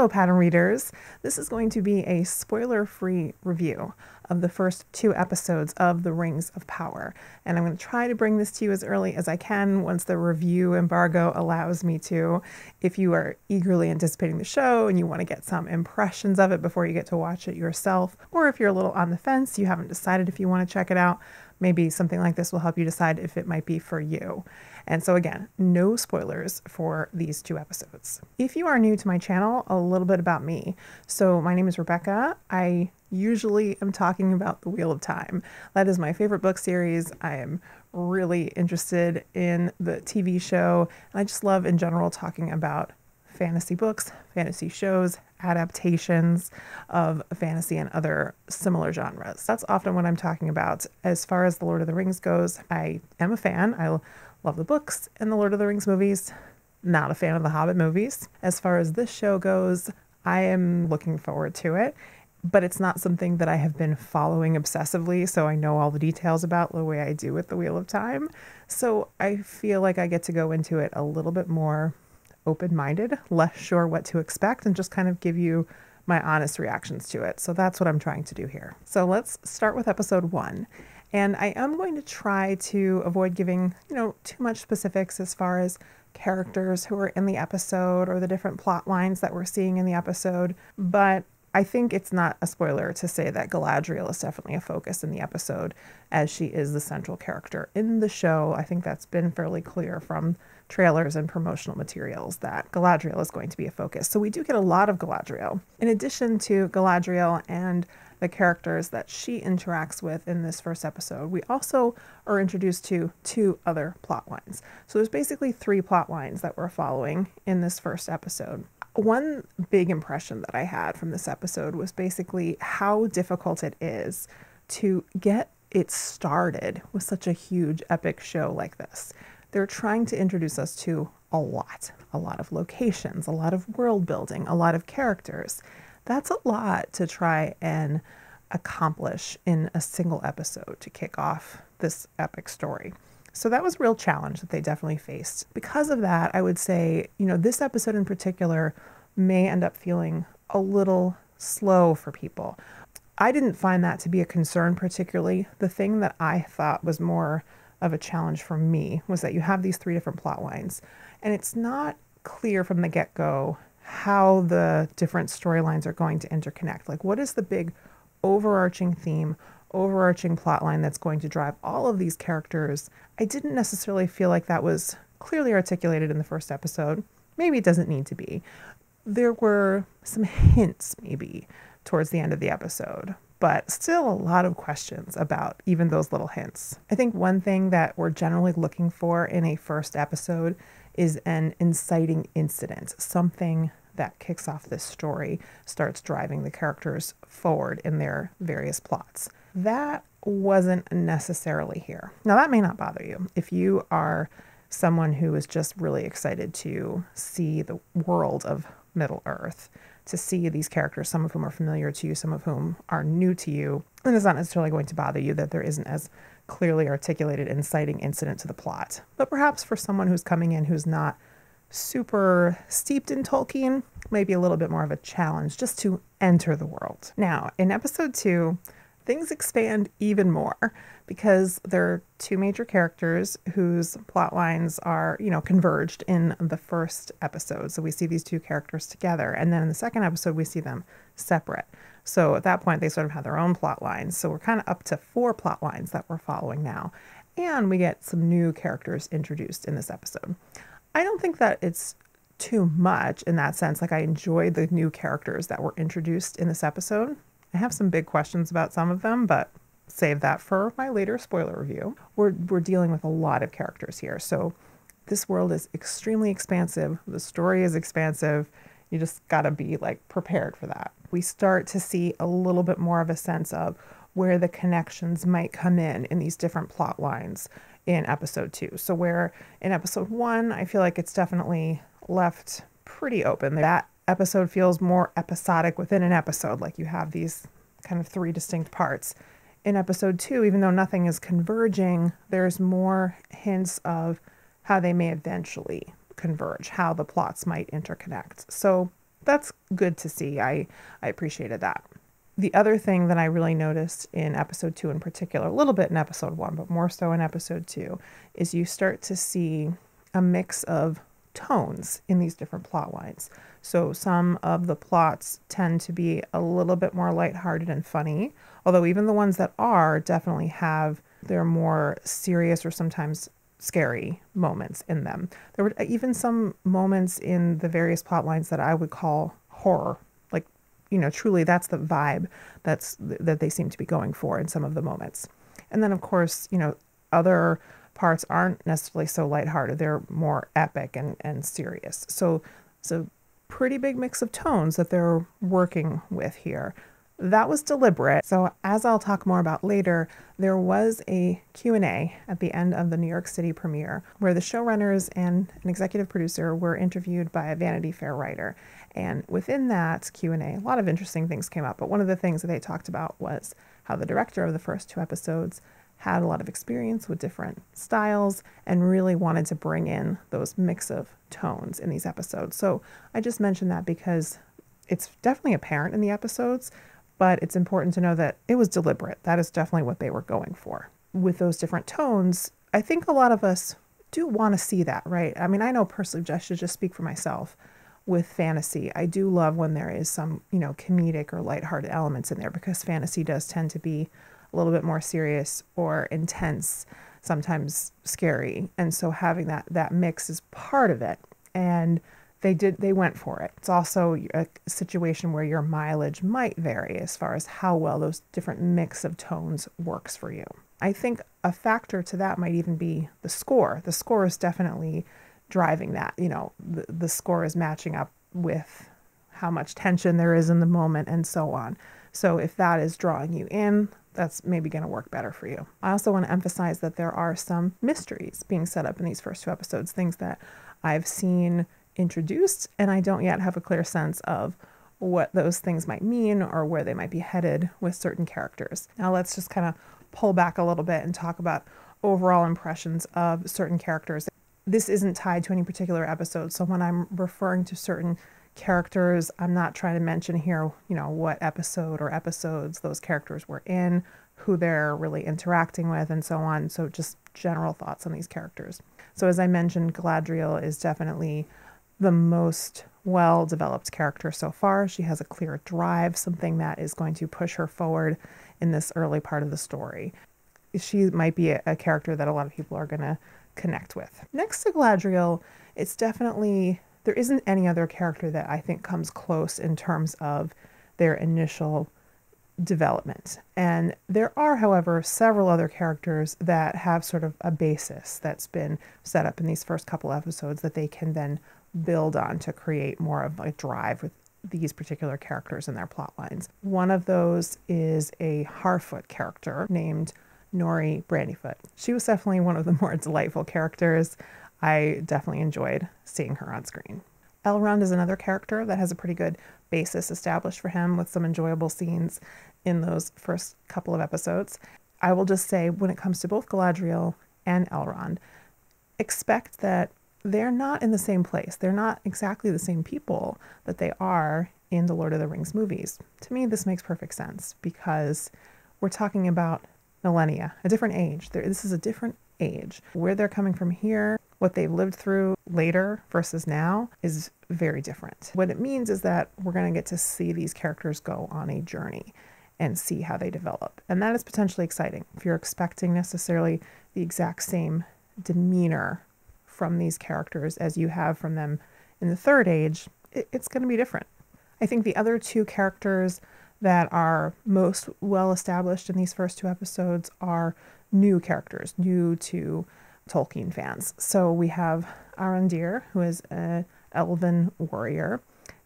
Hello, pattern readers. This is going to be a spoiler-free review of the first 2 episodes of The Rings of Power. And I'm going to try to bring this to you as early as I can once the review embargo allows me to. If you are eagerly anticipating the show and you want to get some impressions of it before you get to watch it yourself, or if you're a little on the fence, you haven't decided if you want to check it out, maybe something like this will help you decide if it might be for you. And so again, no spoilers for these 2 episodes. If you are new to my channel, a little bit about me. So my name is Rebecca. I usually am talking about The Wheel of Time. That is my favorite book series. I am really interested in the TV show. And I just love in general talking about fantasy books, fantasy shows, adaptations of fantasy and other similar genres. That's often what I'm talking about. As far as The Lord of the Rings goes, I am a fan. I love the books and the Lord of the Rings movies. Not a fan of the Hobbit movies. As far as this show goes, I am looking forward to it, but it's not something that I have been following obsessively, so I know all the details about the way I do with The Wheel of Time. So I feel like I get to go into it a little bit more open-minded, less sure what to expect, and just kind of give you my honest reactions to it. So that's what I'm trying to do here. So let's start with episode 1. And I am going to try to avoid giving, too much specifics as far as characters who are in the episode or the different plot lines that we're seeing in the episode. But I think it's not a spoiler to say that Galadriel is definitely a focus in the episode, as she is the central character in the show. I think that's been fairly clear from trailers and promotional materials that Galadriel is going to be a focus. So we do get a lot of Galadriel. In addition to Galadriel and the characters that she interacts with in this first episode, we also are introduced to 2 other plot lines. So there's basically 3 plot lines that we're following in this first episode. One big impression that I had from this episode was basically how difficult it is to get it started with such a huge epic show like this. They're trying to introduce us to a lot of locations, a lot of world building, a lot of characters. That's a lot to try and accomplish in a single episode to kick off this epic story. So that was a real challenge that they definitely faced. Because of that, I would say, this episode in particular may end up feeling a little slow for people. I didn't find that to be a concern particularly. The thing that I thought was more of a challenge for me was that you have these 3 different plot lines, and it's not clear from the get-go how the different storylines are going to interconnect. Like, what is the big overarching theme, overarching plot line that's going to drive all of these characters? I didn't necessarily feel like that was clearly articulated in the first episode. Maybe it doesn't need to be. There were some hints maybe towards the end of the episode, but still a lot of questions about even those little hints. I think one thing that we're generally looking for in a first episode is an inciting incident, something that kicks off this story, starts driving the characters forward in their various plots. That wasn't necessarily here. Now, that may not bother you. If you are someone who is just really excited to see the world of Middle-earth, to see these characters, some of whom are familiar to you, some of whom are new to you, then it's not necessarily going to bother you that there isn't as clearly articulated inciting incident to the plot. But perhaps for someone who's coming in who's not super steeped in Tolkien, maybe a little bit more of a challenge just to enter the world. Now, in episode 2, things expand even more because there are 2 major characters whose plot lines are, converged in the first episode. So we see these 2 characters together, and then in the second episode, we see them separate. So at that point, they sort of have their own plot lines. So we're kind of up to 4 plot lines that we're following now. And we get some new characters introduced in this episode. I don't think that it's too much in that sense. Like, I enjoyed the new characters that were introduced in this episode. I have some big questions about some of them, but save that for my later spoiler review. We're dealing with a lot of characters here. So this world is extremely expansive. The story is expansive. You just gotta be prepared for that. We start to see a little bit more of a sense of where the connections might come in these different plot lines in episode 2. So where in episode 1, I feel like it's definitely left pretty open. That episode feels more episodic within an episode, like you have these kind of 3 distinct parts. In episode 2, even though nothing is converging, there's more hints of how they may eventually converge, how the plots might interconnect. So that's good to see. I appreciated that. The other thing that I really noticed in episode 2 in particular, a little bit in episode 1, but more so in episode 2, is you start to see a mix of tones in these different plot lines. So some of the plots tend to be a little bit more lighthearted and funny, although even the ones that are definitely have their more serious or sometimes scary moments in them. There were even some moments in the various plot lines that I would call horror. Like, truly that's the vibe that they seem to be going for in some of the moments. And then of course, other parts aren't necessarily so lighthearted. They're more epic and serious. So it's a pretty big mix of tones that they're working with here. That was deliberate. So as I'll talk more about later, there was a Q&A at the end of the New York City premiere where the showrunners and an executive producer were interviewed by a Vanity Fair writer. And within that Q&A, a lot of interesting things came up. But one of the things that they talked about was how the director of the first 2 episodes had a lot of experience with different styles and really wanted to bring in those mix of tones in these episodes. So I just mentioned that because it's definitely apparent in the episodes, but it's important to know that it was deliberate. That is definitely what they were going for. With those different tones, I think a lot of us do want to see that, right? I mean, I know personally, I should just speak for myself. With fantasy, I do love when there is some, comedic or lighthearted elements in there, because fantasy does tend to be a little bit more serious or intense, sometimes scary. And so having that mix is part of it. And they went for it. It's also a situation where your mileage might vary as far as how well those different mix of tones works for you. I think a factor to that might even be the score. The score is definitely driving that. The score is matching up with how much tension there is in the moment and so on. So if that is drawing you in, that's maybe going to work better for you. I also want to emphasize that there are some mysteries being set up in these first 2 episodes, things that I've seen introduced, and I don't yet have a clear sense of what those things might mean or where they might be headed with certain characters. Now let's just kind of pull back a little bit and talk about overall impressions of certain characters. This isn't tied to any particular episode, so when I'm referring to certain characters, I'm not trying to mention here, what episode or episodes those characters were in, who they're really interacting with, and so on. So just general thoughts on these characters. So as I mentioned, Galadriel is definitely the most well-developed character so far. She has a clear drive, something that is going to push her forward in this early part of the story. She might be a character that a lot of people are going to connect with. Next to Galadriel, it's definitely, there isn't any other character that I think comes close in terms of their initial development. And there are, however, several other characters that have sort of a basis that's been set up in these first couple episodes that they can then build on to create more of a drive with these particular characters and their plot lines. One of those is a Harfoot character named Nori Brandyfoot. She was definitely one of the more delightful characters. I definitely enjoyed seeing her on screen. Elrond is another character that has a pretty good basis established for him with some enjoyable scenes in those first couple of episodes. I will just say, when it comes to both Galadriel and Elrond, expect that they're not in the same place. They're not exactly the same people that they are in the Lord of the Rings movies. To me, this makes perfect sense because we're talking about millennia, a different age. This is a different age. Where they're coming from here, what they've lived through later versus now is very different. What it means is that we're going to get to see these characters go on a journey and see how they develop. And that is potentially exciting. If you're expecting necessarily the exact same demeanor from these characters as you have from them in the Third Age, it's going to be different. I think the other 2 characters that are most well established in these first 2 episodes are new characters, new to Tolkien fans. So we have Arondir, who is an elven warrior,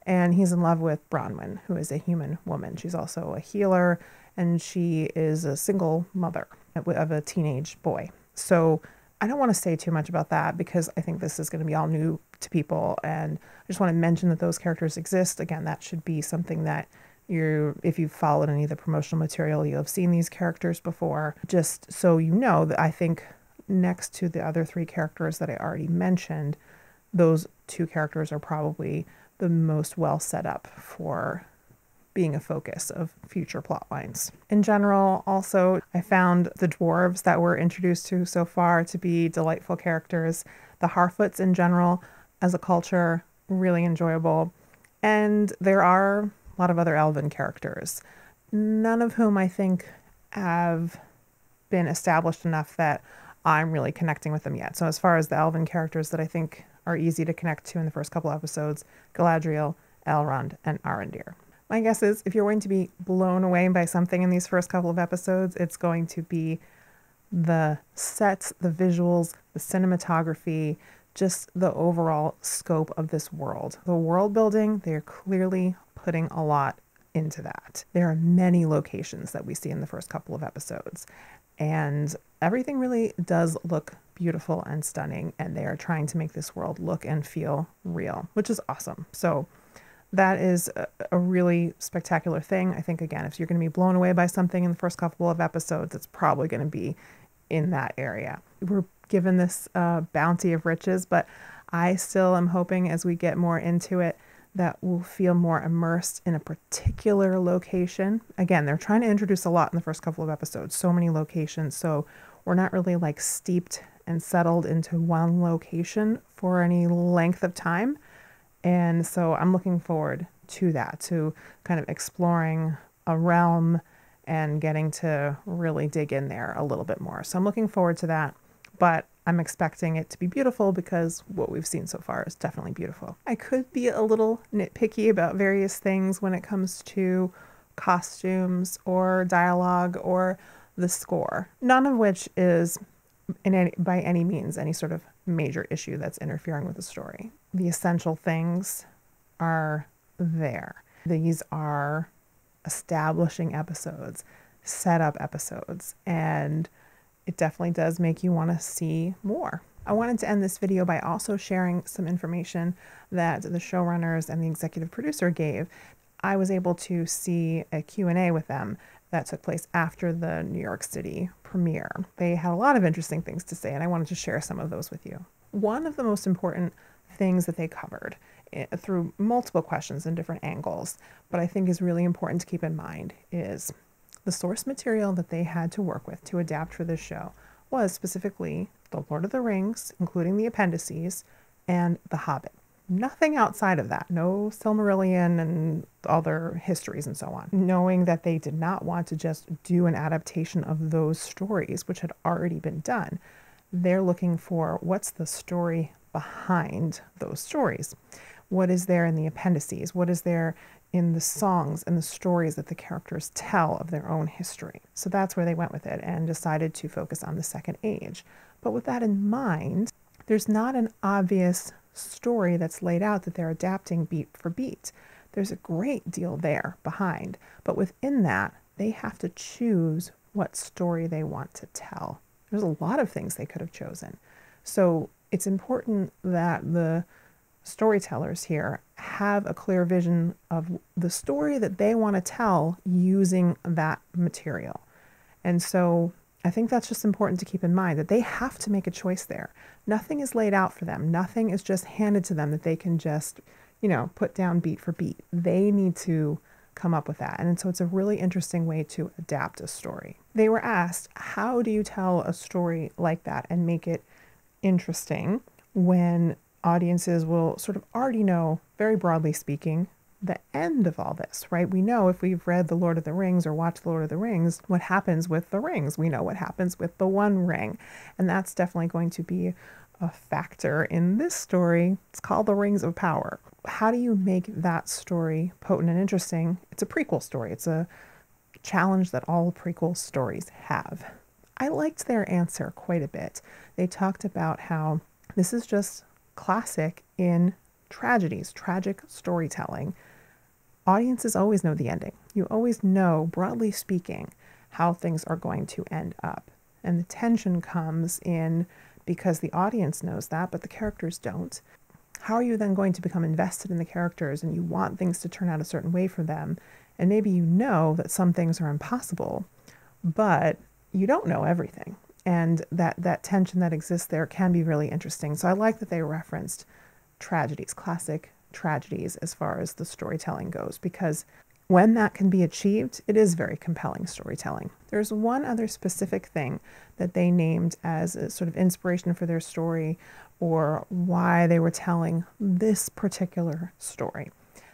and he's in love with Bronwyn, who is a human woman. She's also a healer, and she is a single mother of a teenage boy. So I don't want to say too much about that because I think this is going to be all new to people, and I just want to mention that those characters exist. Again, that should be something that if you've followed any of the promotional material, you'll have seen these characters before. Just so you know that I think next to the other 3 characters that I already mentioned, those 2 characters are probably the most well set up for being a focus of future plot lines. In general, also, I found the dwarves that we're introduced to so far to be delightful characters. The Harfoots in general, as a culture, really enjoyable. And there are a lot of other elven characters, none of whom I think have been established enough that I'm really connecting with them yet. So as far as the elven characters that I think are easy to connect to in the first couple episodes, Galadriel, Elrond, and Arondir. My guess is if you're going to be blown away by something in these first couple of episodes, it's going to be the sets, the visuals, the cinematography, just the overall scope of this world. The world building, they're clearly putting a lot into that. There are many locations that we see in the first couple of episodes, and everything really does look beautiful and stunning, and they are trying to make this world look and feel real, which is awesome. So that is a really spectacular thing. I think, again, if you're going to be blown away by something in the first couple of episodes, it's probably going to be in that area. We're given this bounty of riches, but I still am hoping as we get more into it that we'll feel more immersed in a particular location. Again, they're trying to introduce a lot in the first couple of episodes, so many locations, so we're not really like steeped and settled into one location for any length of time. And so I'm looking forward to that, to kind of exploring a realm and getting to really dig in there a little bit more. So I'm looking forward to that, but I'm expecting it to be beautiful because what we've seen so far is definitely beautiful. I could be a little nitpicky about various things when it comes to costumes or dialogue or the score, none of which is by any means any sort of major issue that's interfering with the story. The essential things are there. These are establishing episodes, setup episodes, and it definitely does make you want to see more. I wanted to end this video by also sharing some information that the showrunners and the executive producer gave. I was able to see a Q&A with them that took place after the New York City premiere. They had a lot of interesting things to say, and I wanted to share some of those with you. One of the most important things that they covered through multiple questions and different angles, but I think is really important to keep in mind, is the source material that they had to work with to adapt for this show was specifically The Lord of the Rings, including the appendices, and The Hobbit. Nothing outside of that. No Silmarillion and other histories and so on. Knowing that they did not want to just do an adaptation of those stories, which had already been done, they're looking for what's the story behind those stories. What is there in the appendices? What is there in the songs and the stories that the characters tell of their own history? So that's where they went with it and decided to focus on the Second Age. But with that in mind, there's not an obvious story that's laid out that they're adapting beat for beat. There's a great deal there behind, but within that, they have to choose what story they want to tell. There's a lot of things they could have chosen. So it's important that the storytellers here have a clear vision of the story that they want to tell using that material. And so I think that's just important to keep in mind, that they have to make a choice there. Nothing is laid out for them. Nothing is just handed to them that they can just, put down beat for beat. They need to come up with that. And so it's a really interesting way to adapt a story. They were asked, how do you tell a story like that and make it interesting when audiences will sort of already know, very broadly speaking, the end of all this, right? We know if we've read The Lord of the Rings or watched The Lord of the Rings, what happens with the rings. We know what happens with the One Ring. And that's definitely going to be a factor in this story. It's called The Rings of Power. How do you make that story potent and interesting? It's a prequel story. It's a challenge that all prequel stories have. I liked their answer quite a bit. They talked about how this is just classic in tragedies, tragic storytelling. Audiences always know the ending. You always know, broadly speaking, how things are going to end up. And the tension comes in because the audience knows that, but the characters don't. How are you then going to become invested in the characters and you want things to turn out a certain way for them? And maybe you know that some things are impossible, but you don't know everything. And that tension that exists there can be really interesting. So I like that they referenced tragedies, classic tragedies as far as the storytelling goes, because when that can be achieved, it is very compelling storytelling. There's one other specific thing that they named as a sort of inspiration for their story, or why they were telling this particular story.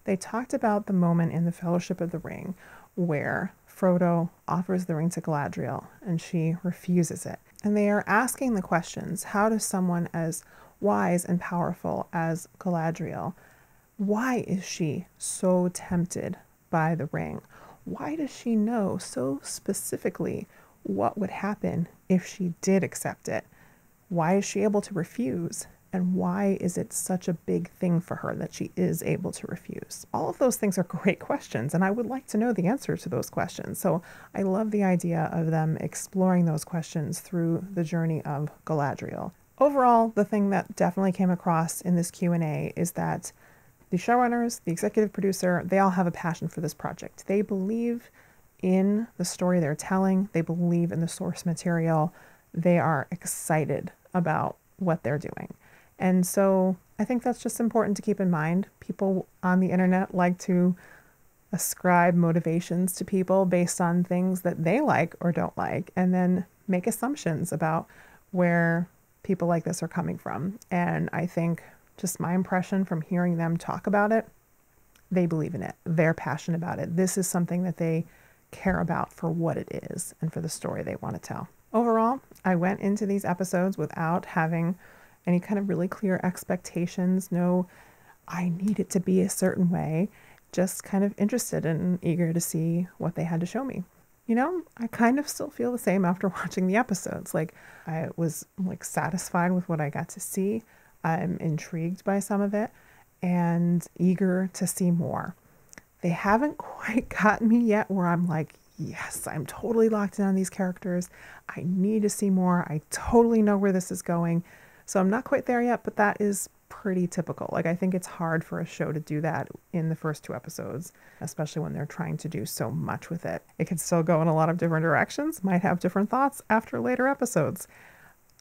They talked about the moment in the Fellowship of the Ring where Frodo offers the ring to Galadriel and she refuses it. And they are asking the questions, how does someone as wise and powerful as Galadriel, why is she so tempted by the ring? Why does she know so specifically what would happen if she did accept it? Why is she able to refuse? And why is it such a big thing for her that she is able to refuse? All of those things are great questions, and I would like to know the answer to those questions. So I love the idea of them exploring those questions through the journey of Galadriel. Overall, the thing that definitely came across in this Q&A is that the showrunners, the executive producer, they all have a passion for this project. They believe in the story they're telling. They believe in the source material. They are excited about what they're doing. And so I think that's just important to keep in mind. People on the internet like to ascribe motivations to people based on things that they like or don't like, and then make assumptions about where people like this are coming from. And I think just my impression from hearing them talk about it, they believe in it. They're passionate about it. This is something that they care about for what it is and for the story they want to tell. Overall, I went into these episodes without having any kind of really clear expectations. No, I need it to be a certain way. Just kind of interested and eager to see what they had to show me. You know, I kind of still feel the same after watching the episodes. Like, I was satisfied with what I got to see. I'm intrigued by some of it and eager to see more. They haven't quite gotten me yet where I'm like, yes, I'm totally locked in on these characters. I need to see more. I totally know where this is going. So I'm not quite there yet, but that is pretty typical. Like, I think it's hard for a show to do that in the first 2 episodes, especially when they're trying to do so much with it. It can still go in a lot of different directions, might have different thoughts after later episodes.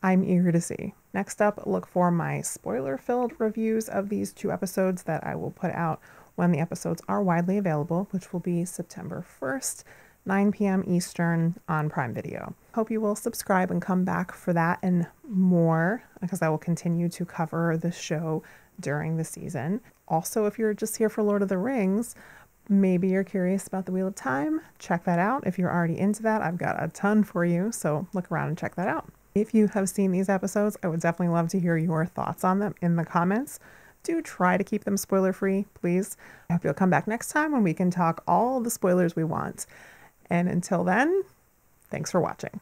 I'm eager to see. Next up, look for my spoiler-filled reviews of these 2 episodes that I will put out when the episodes are widely available, which will be September 1st, 9 p.m. Eastern on Prime Video. Hope you will subscribe and come back for that and more, because I will continue to cover the show during the season. Also, if you're just here for Lord of the Rings, maybe you're curious about the Wheel of Time, check that out. If you're already into that, I've got a ton for you, so look around and check that out. If you have seen these episodes, I would definitely love to hear your thoughts on them in the comments. Do try to keep them spoiler-free, please. I hope you'll come back next time when we can talk all the spoilers we want. And until then, thanks for watching.